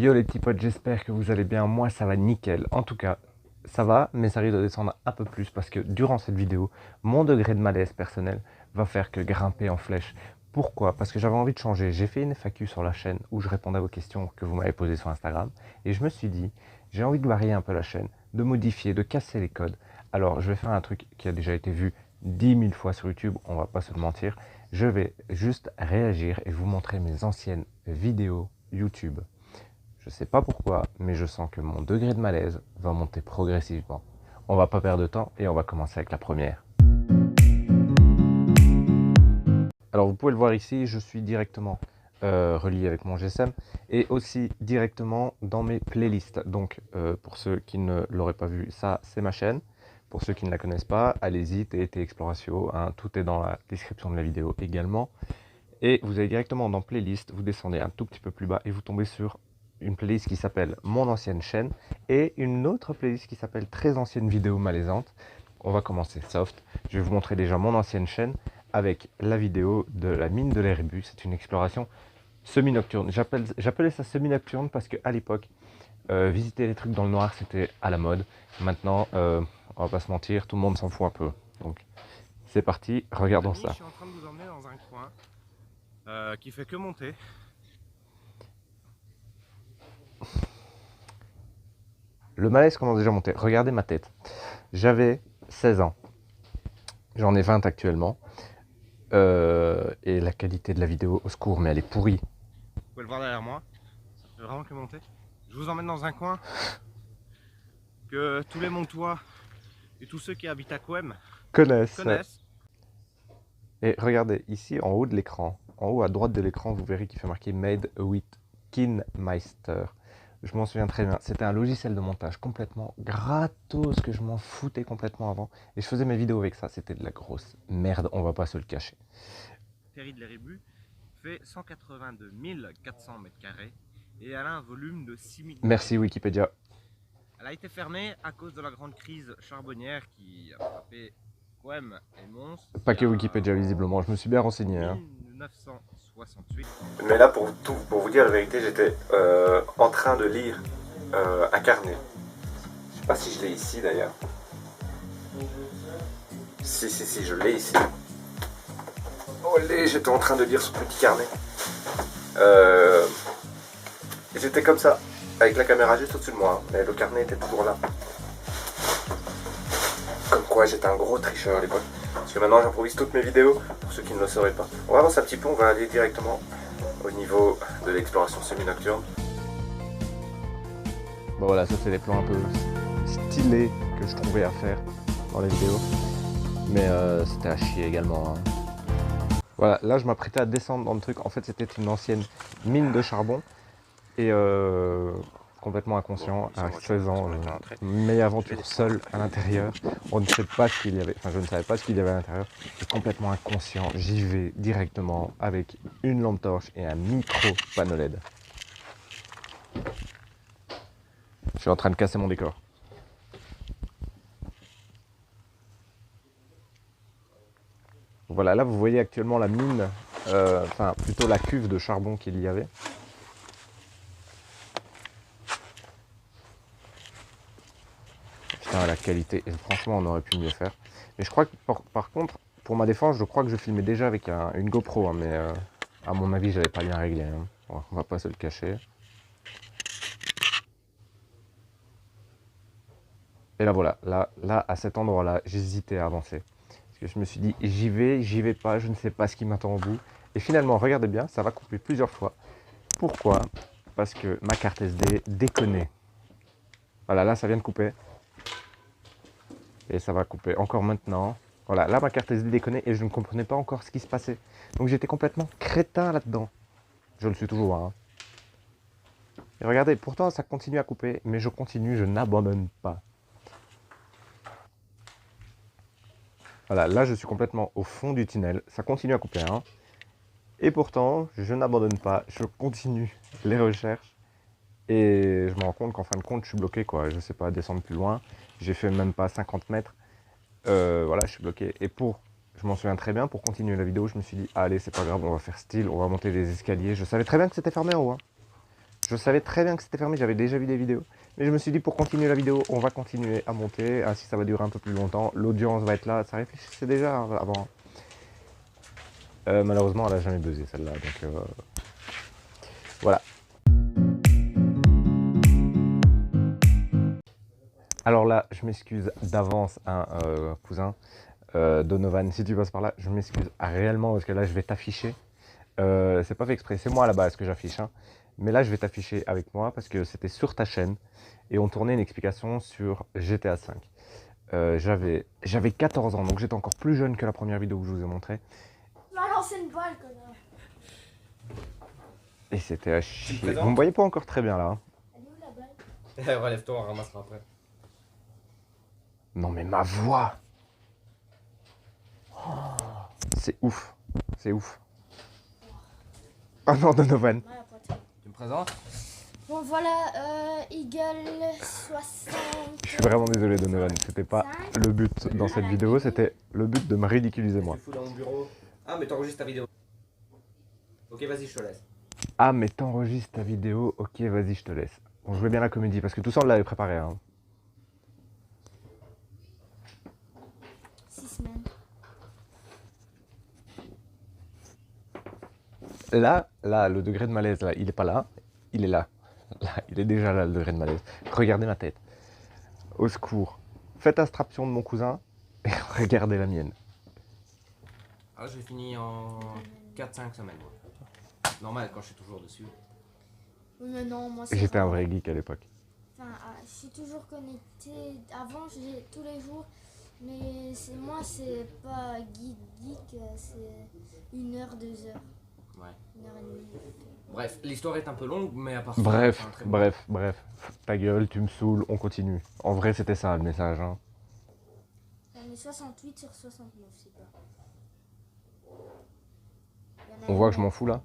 Yo les petits potes, j'espère que vous allez bien, moi ça va nickel. En tout cas, ça va, mais ça risque de descendre un peu plus parce que durant cette vidéo, mon degré de malaise personnel va faire que grimper en flèche. Pourquoi? Parce que j'avais envie de changer. J'ai fait une FAQ sur la chaîne où je répondais à vos questions que vous m'avez posées sur Instagram. Et je me suis dit, j'ai envie de varier un peu la chaîne, de modifier, de casser les codes. Alors je vais faire un truc qui a déjà été vu 10 000 fois sur YouTube, on va pas se le mentir. Je vais juste réagir et vous montrer mes anciennes vidéos YouTube. Je sais pas pourquoi, mais je sens que mon degré de malaise va monter progressivement. On va pas perdre de temps et on va commencer avec la première. Alors vous pouvez le voir ici, je suis directement relié avec mon GSM et aussi directement dans mes playlists. Donc pour ceux qui ne l'auraient pas vu, ça c'est ma chaîne. Pour ceux qui ne la connaissent pas, allez-y, TT Exploratio, hein, tout est dans la description de la vidéo également. Et vous allez directement dans playlist, vous descendez un tout petit peu plus bas et vous tombez sur une playlist qui s'appelle Mon ancienne chaîne et une autre playlist qui s'appelle Très ancienne vidéo malaisante. On va commencer soft. Je vais vous montrer déjà mon ancienne chaîne avec la vidéo de la mine de l'Erebus. C'est une exploration semi-nocturne. J'appelais ça semi-nocturne parce qu'à l'époque, visiter les trucs dans le noir, c'était à la mode. Maintenant, on va pas se mentir, tout le monde s'en fout un peu. Donc, c'est parti, regardons ça. Je suis en train de vous emmener dans un coin qui fait que monter. Le malaise commence déjà à monter. Regardez ma tête. J'avais 16 ans. J'en ai 20 actuellement. Et la qualité de la vidéo, au secours, mais elle est pourrie. Vous pouvez le voir derrière moi. Ça fait vraiment que monter. Je vous emmène dans un coin que tous les Montois et tous ceux qui habitent à Couem Connaissent. connaissent. Et regardez, ici, en haut de l'écran, en haut à droite de l'écran, vous verrez qu'il fait marqué Made with KineMeister. Je m'en souviens très bien. C'était un logiciel de montage complètement gratos, que je m'en foutais complètement avant. Et je faisais mes vidéos avec ça. C'était de la grosse merde, on va pas se le cacher. Terry de l'Erebus fait 182 400 m² et elle a un volume de 6000. Merci Wikipédia. Elle a été fermée à cause de la grande crise charbonnière qui a frappé Couem et Mons. Pas que Wikipédia visiblement, je me suis bien renseigné. 1968. Mais là, pour vous dire la vérité, j'étais en train de lire un carnet. Je sais pas si je l'ai ici d'ailleurs. Si, je l'ai ici. Olé, j'étais en train de lire ce petit carnet. J'étais comme ça, avec la caméra juste au-dessus de moi, mais le carnet était toujours là. Comme quoi, j'étais un gros tricheur à l'époque. Parce que maintenant, j'improvise toutes mes vidéos, pour ceux qui ne le sauraient pas. On va avancer un petit peu, on va aller directement au niveau de l'exploration semi-nocturne. Bon voilà, ça c'est les plans un peu stylés que je trouvais à faire dans les vidéos. Mais c'était à chier également. Hein. Voilà, là je m'apprêtais à descendre dans le truc. En fait, c'était une ancienne mine de charbon. Et complètement inconscient, à 16 ans, mes aventures seul à l'intérieur. On ne sait pas ce qu'il y avait, enfin je ne savais pas ce qu'il y avait à l'intérieur. Et complètement inconscient, j'y vais directement avec une lampe torche et un micro panneau LED. Je suis en train de casser mon décor. Voilà, là vous voyez actuellement la mine, enfin plutôt la cuve de charbon qu'il y avait. Putain, la qualité, et franchement on aurait pu mieux faire. Mais je crois que par contre, pour ma défense, je crois que je filmais déjà avec une GoPro, hein, mais à mon avis j'avais pas bien réglé. Hein. Bon, on va pas se le cacher. Et là voilà, là à cet endroit-là, j'hésitais à avancer. Parce que je me suis dit, j'y vais pas, je ne sais pas ce qui m'attend au bout. Et finalement, regardez bien, ça va couper plusieurs fois. Pourquoi? Parce que ma carte SD déconnait. Voilà, là ça vient de couper. Et ça va couper encore maintenant. Voilà, là ma carte SD déconnait et je ne comprenais pas encore ce qui se passait. Donc j'étais complètement crétin là-dedans. Je le suis toujours. Hein. Et regardez, pourtant ça continue à couper, mais je continue, je n'abandonne pas. Voilà, là je suis complètement au fond du tunnel, ça continue à couper. Hein. Et pourtant, je n'abandonne pas, je continue les recherches. Et je me rends compte qu'en fin de compte, je suis bloqué, quoi. Je sais pas descendre plus loin. J'ai fait même pas 50 mètres. Voilà, je suis bloqué. Et je m'en souviens très bien, pour continuer la vidéo, je me suis dit, allez, c'est pas grave, on va faire style, on va monter des escaliers. Je savais très bien que c'était fermé en haut. Hein. Je savais très bien que c'était fermé, j'avais déjà vu des vidéos. Mais je me suis dit, pour continuer la vidéo, on va continuer à monter. Ainsi, ça va durer un peu plus longtemps. L'audience va être là. Ça réfléchissait déjà avant. Malheureusement, elle n'a jamais buzzé celle-là. Donc voilà. Alors là, je m'excuse d'avance, hein, cousin. Donovan, si tu passes par là, je m'excuse réellement parce que là, je vais t'afficher. C'est pas fait exprès, c'est moi à la base que j'affiche. Hein. Mais là, je vais t'afficher avec moi parce que c'était sur ta chaîne et on tournait une explication sur GTA V. J'avais 14 ans, donc j'étais encore plus jeune que la première vidéo que je vous ai montrée. Va lancer une balle, connard. Et c'était à chier. Vous me voyez pas encore très bien là. Hein. Elle est où la balle? Relève-toi, on ramassera après. Non mais ma voix oh, c'est ouf. C'est ouf. Oh non, Donovan. Ouais, pote. Tu me présentes? Bon voilà, Eagle 60. Je suis vraiment désolé Donovan, c'était pas le but dans cette vidéo, c'était le but de me ridiculiser moi. Tu fous dans mon bureau. Ah, mais t'enregistres ta vidéo. Ok, vas-y, je te laisse. Ah mais t'enregistres ta vidéo, ok vas-y je te laisse. Bon, je voulais bien la comédie parce que tout ça on l'avait préparé. Hein. 6 semaines. Là, le degré de malaise, là, il est pas là, il est là. Là, il est déjà là, le degré de malaise. Regardez ma tête. Au secours. Faites abstraction de mon cousin et regardez la mienne. Ah, j'ai fini en 4-5 semaines. Normal quand je suis toujours dessus. Oui, mais non, moi c'est. J'étais un rare. vrai geek à l'époque. Enfin, je suis toujours connecté. Avant, j'ai tous les jours. Mais moi, c'est pas geek, c'est 1 heure, 2 heures. Ouais. 1 heure et demie. Bref, l'histoire est un peu longue, mais à part ça, Bref, c'est un très bon bref. Ta gueule, tu me saoules, on continue. En vrai, c'était ça le message. Hein. J'en ai 68 sur 69, c'est pas. On voit que je m'en fous là.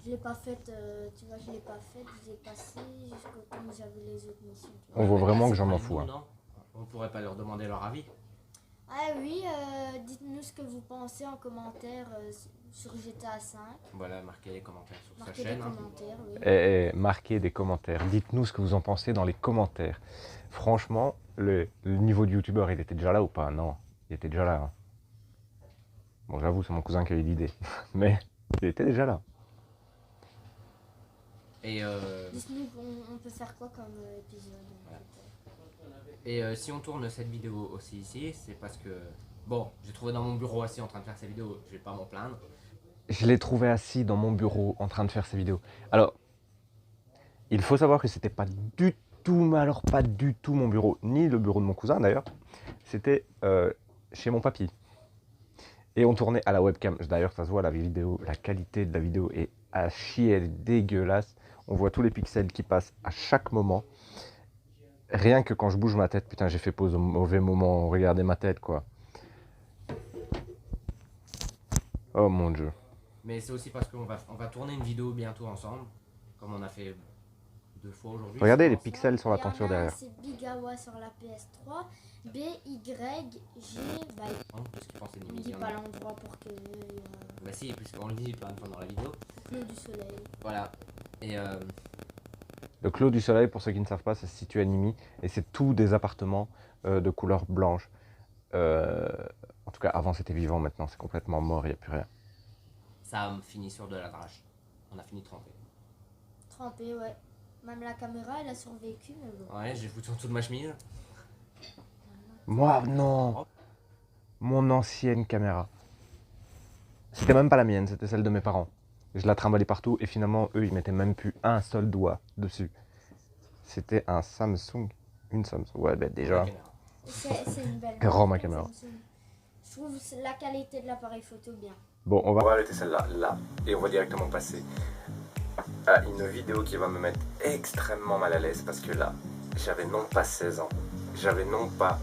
Je l'ai pas faite, tu vois, je l'ai pas faite, je l'ai passée jusqu'au temps où j'avais les autres missions. Tu vois. On voit vraiment que C'est j'en pas m'en les fous. nous, Hein. non On pourrait pas leur demander leur avis. Ah oui, dites-nous ce que vous pensez en commentaire sur GTA 5. Voilà, marquez les commentaires sur Marquez sa des chaîne. Hein. commentaires, oui. Et marquez des commentaires. Dites-nous ce que vous en pensez dans les commentaires. Franchement, le niveau de youtubeur, il était déjà là ou pas? Non, il était déjà là. Hein. Bon, j'avoue, c'est mon cousin qui a eu l'idée. Mais il était déjà là. Et, Dites-nous, on peut faire quoi comme épisode Voilà. Et si on tourne cette vidéo aussi ici, c'est parce que... Bon, j'ai trouvé dans mon bureau assis en train de faire cette vidéo, je vais pas m'en plaindre. Je l'ai trouvé assis dans mon bureau en train de faire ses vidéos. Alors, il faut savoir que c'était pas du tout, mais alors pas du tout mon bureau, ni le bureau de mon cousin d'ailleurs. C'était chez mon papy. Et on tournait à la webcam. D'ailleurs, ça se voit la vidéo, la qualité de la vidéo est à chier, elle est dégueulasse. On voit tous les pixels qui passent à chaque moment. Rien que quand je bouge ma tête, putain, j'ai fait pause au mauvais moment. Regardez ma tête, quoi. Oh mon dieu. Mais c'est aussi parce qu'on va tourner une vidéo bientôt ensemble, comme on a fait 2 fois aujourd'hui. Regardez je les pense. pixels sur la tenture derrière. C'est Bigawa sur la PS3, BYG, bah, Hein, parce qu'il pensait on une dit émission. pas l'endroit pour que Bah si, puisqu'on le dit plein de fois dans la vidéo. Clos du soleil. Voilà. Et Le Clos du Soleil, pour ceux qui ne savent pas, ça se situe à Nîmes. Et c'est tous des appartements de couleur blanche. En tout cas, avant c'était vivant, maintenant c'est complètement mort, il n'y a plus rien. ça a fini sur de la drache. On a fini trempé. Trempé, ouais. Même la caméra, elle a survécu, mais bon. Ouais, j'ai foutu en dessous de ma chemise. Moi, non. Mon ancienne caméra. C'était même pas la mienne, c'était celle de mes parents. Je la trimballais partout et finalement, eux, ils mettaient même plus un seul doigt dessus. C'était un Samsung. Une Samsung. Ouais, ben déjà. C'est une belle. Grand ma caméra. Je trouve la qualité de l'appareil photo bien. Bon, on va arrêter celle-là, là. Et on va directement passer à une vidéo qui va me mettre extrêmement mal à l'aise. Parce que là, j'avais non pas 16 ans. J'avais non pas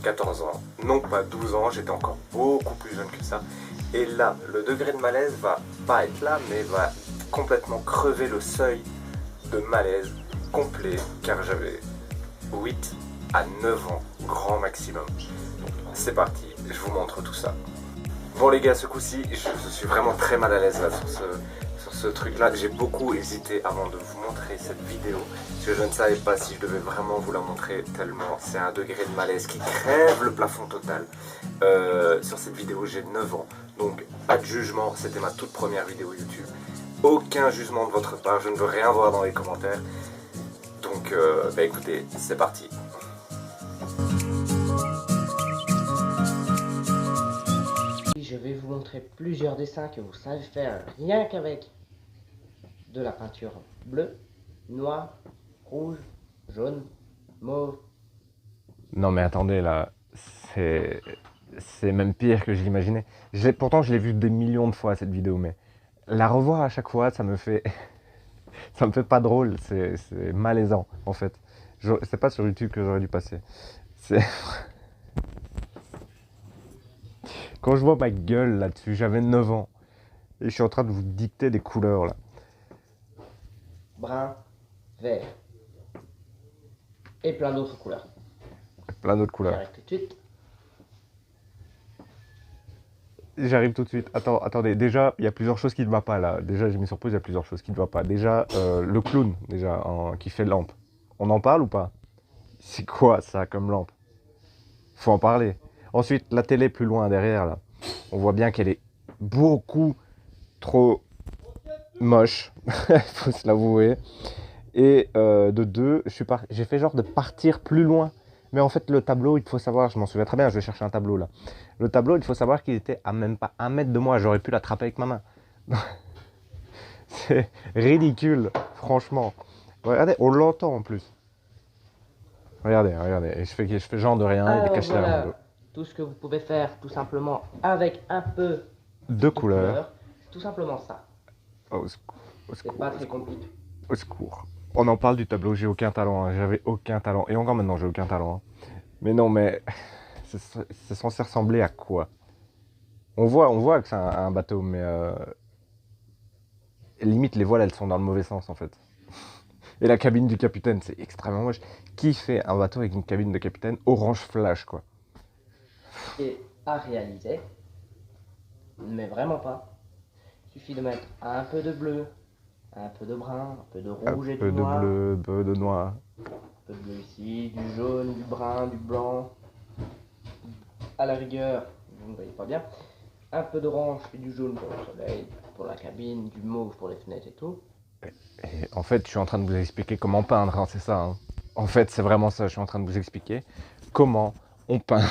14 ans. Non pas 12 ans. J'étais encore beaucoup plus jeune que ça. Et là, le degré de malaise va pas être là, mais va complètement crever le seuil de malaise complet. Car j'avais 8 à 9 ans, grand maximum. C'est parti, je vous montre tout ça. Bon les gars, ce coup-ci, je suis vraiment très mal à l'aise là sur ce truc-là. J'ai beaucoup hésité avant de vous montrer cette vidéo. Parce que je ne savais pas si je devais vraiment vous la montrer tellement c'est un degré de malaise qui crève le plafond total. Sur cette vidéo, j'ai 9 ans. Donc pas de jugement, c'était ma toute première vidéo YouTube. Aucun jugement de votre part, je ne veux rien voir dans les commentaires. Donc bah écoutez, c'est parti. Je vais vous montrer plusieurs dessins que vous savez faire rien qu'avec de la peinture bleue, noire, rouge, jaune, mauve. Non mais attendez là, c'est même pire que je l'imaginais. Pourtant je l'ai vu des millions de fois cette vidéo, mais la revoir à chaque fois, ça me fait pas drôle, c'est malaisant en fait. C'est pas sur YouTube que j'aurais dû passer. Quand je vois ma gueule là-dessus, j'avais 9 ans et je suis en train de vous dicter des couleurs là. Brun, vert et plein d'autres couleurs. Plein d'autres couleurs. J'arrive tout de suite. J'arrive tout de suite. Attendez, déjà, il y a plusieurs choses qui ne vont pas là. Déjà, j'ai mis sur pause, il y a plusieurs choses qui ne vont pas. Déjà, le clown, déjà, qui fait lampe. On en parle ou pas? C'est quoi ça comme lampe? Faut en parler. Ensuite, la télé plus loin derrière, là. On voit bien qu'elle est beaucoup trop moche. Il faut se l'avouer. Et de deux, j'ai fait genre de partir plus loin. Mais en fait, le tableau, il faut savoir, je m'en souviens très bien, je vais chercher un tableau là. Le tableau, il faut savoir qu'il était à même pas 1 mètre de moi. J'aurais pu l'attraper avec ma main. C'est ridicule, franchement. Regardez, on l'entend en plus. Regardez, regardez. Et je fais genre de rien, il est caché derrière mon dos. Tout ce que vous pouvez faire, tout simplement, avec un peu De couleurs. tout simplement ça. Au C'est secours, pas très compliqué. au secours. On en parle du tableau, j'ai aucun talent, hein. J'avais aucun talent. Et encore maintenant, j'ai aucun talent. Hein. Mais non, mais c'est censé ressembler à quoi? On voit que c'est un bateau, mais limite les voiles, elles sont dans le mauvais sens en fait. Et la cabine du capitaine, c'est extrêmement moche. Qui fait un bateau avec une cabine de capitaine orange flash, quoi? Et à réaliser, mais vraiment pas. Il suffit de mettre un peu de bleu, un peu de brun, un peu de rouge et Un peu du de noir. bleu, un peu de noir. Un peu de bleu ici, du jaune, du brun, du blanc. À la rigueur, vous ne voyez pas bien. Un peu d'orange et du jaune pour le soleil, pour la cabine, du mauve pour les fenêtres et tout. Et en fait, je suis en train de vous expliquer comment peindre, hein, c'est ça. Hein. En fait, c'est vraiment ça, je suis en train de vous expliquer comment on peint.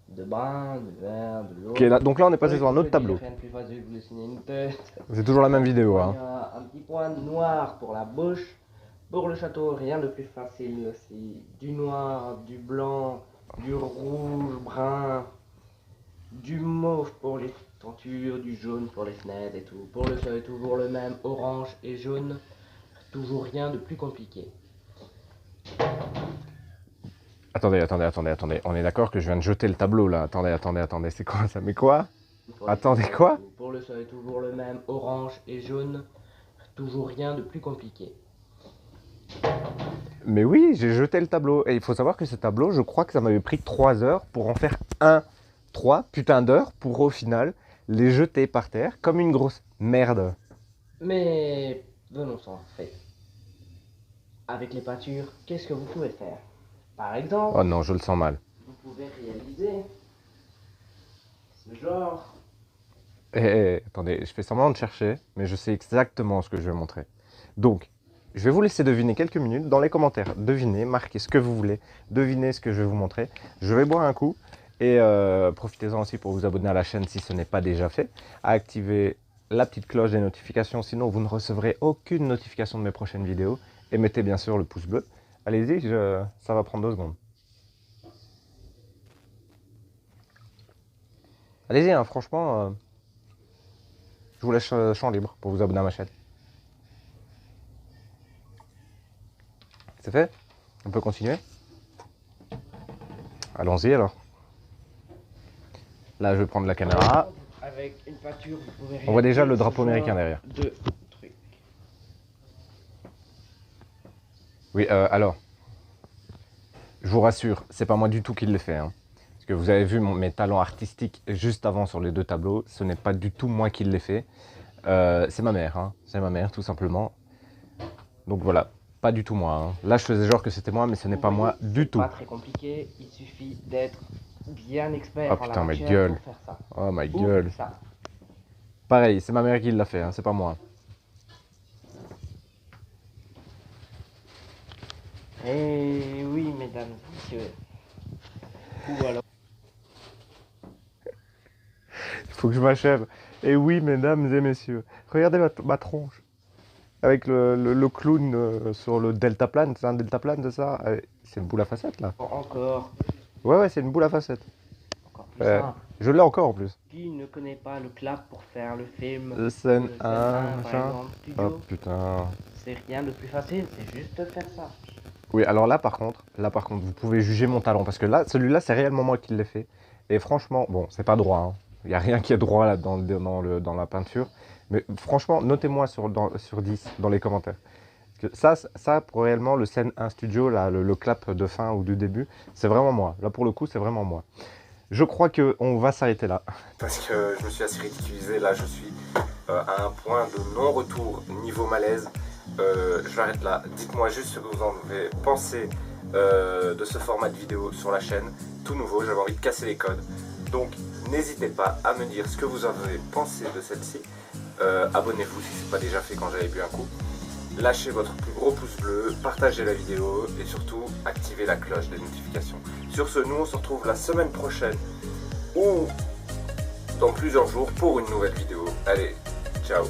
De brun, de vert, de jaune. Okay, donc là, on est passé sur un autre tableau. Rien de plus facile, je vous dessiner une tête. C'est toujours la même vidéo. Hein. Il y a un petit point noir pour la bouche. Pour le château, rien de plus facile aussi. Du noir, du blanc, du rouge, brun, du mauve pour les tentures, du jaune pour les fenêtres et tout. Pour le sol, toujours le même, orange et jaune. Toujours rien de plus compliqué. Attendez. On est d'accord que je viens de jeter le tableau là. Attendez. C'est quoi ça? Mais quoi? Attendez, quoi? Pour le sol, toujours le même, orange et jaune. Toujours rien de plus compliqué. Mais oui, j'ai jeté le tableau. Et il faut savoir que ce tableau, je crois que ça m'avait pris 3 heures pour en faire 3 putains d'heures pour au final les jeter par terre comme une grosse merde. Mais venons-en fait. Avec les peintures, qu'est-ce que vous pouvez faire? Par exemple, Oh non, je le sens mal. vous pouvez réaliser ce genre. Attendez, je fais semblant de chercher, mais je sais exactement ce que je vais montrer. Donc, je vais vous laisser deviner quelques minutes dans les commentaires. Devinez, marquez ce que vous voulez, devinez ce que je vais vous montrer. Je vais boire un coup et profitez-en aussi pour vous abonner à la chaîne si ce n'est pas déjà fait. Activez la petite cloche des notifications, sinon vous ne recevrez aucune notification de mes prochaines vidéos. Et mettez bien sûr le pouce bleu. Allez-y, ça va prendre 2 secondes. Allez-y, hein, franchement, je vous laisse champ libre pour vous abonner à ma chaîne. C'est fait? On peut continuer? Allons-y alors. Là, je vais prendre la caméra. Avec une peinture, vous pouvez On voit déjà le réaliser drapeau ce américain genre derrière. de trucs. Oui, alors, je vous rassure, c'est pas moi du tout qui le fais. Hein. Parce que vous avez vu mes talents artistiques juste avant sur les 2 tableaux. Ce n'est pas du tout moi qui l'ai fait. C'est ma mère, hein. C'est ma mère tout simplement. Donc voilà, pas du tout moi. Hein. Là je faisais genre que c'était moi, mais ce n'est pas moi du tout. Pas très compliqué, il suffit d'être bien expert Oh en putain, la ma matière gueule. pour faire ça. Oh ma Ou gueule. ça. Pareil, c'est ma mère qui l'a fait, hein, c'est pas moi. Eh oui, mesdames et messieurs. Ou alors. Il faut que je m'achève. Et oui, mesdames et messieurs, regardez ma tronche. Avec le clown sur le deltaplane, c'est un deltaplane, c'est ça? C'est une boule à facettes là. Encore Ouais, c'est une boule à facettes. plus simple. Je l'ai encore en plus. Qui ne connaît pas le clap pour faire le film Scène Scène 1, 1, par machin. exemple, Oh studio? putain. C'est rien de plus facile, c'est juste de faire ça. Oui, alors là par contre, vous pouvez juger mon talent. Parce que là, celui-là, c'est réellement moi qui l'ai fait. Et franchement, bon, c'est pas droit. Hein. Il n'y a rien qui est droit là dans la peinture. Mais franchement, notez-moi sur 10 dans les commentaires. Parce que ça pour réellement, le scène 1 studio, là, le clap de fin ou du début, c'est vraiment moi. Là, pour le coup, c'est vraiment moi. Je crois qu'on va s'arrêter là. Parce que je me suis assez ridiculisé. Là, je suis à un point de non-retour niveau malaise. Je m'arrête là. Dites-moi juste ce que vous en avez pensé de ce format de vidéo sur la chaîne. Tout nouveau, j'avais envie de casser les codes. Donc, n'hésitez pas à me dire ce que vous avez pensé de celle-ci. Abonnez-vous si ce n'est pas déjà fait quand j'avais bu un coup. Lâchez votre plus gros pouce bleu, partagez la vidéo et surtout activez la cloche des notifications. Sur ce, nous on se retrouve la semaine prochaine ou dans plusieurs jours pour une nouvelle vidéo. Allez, ciao!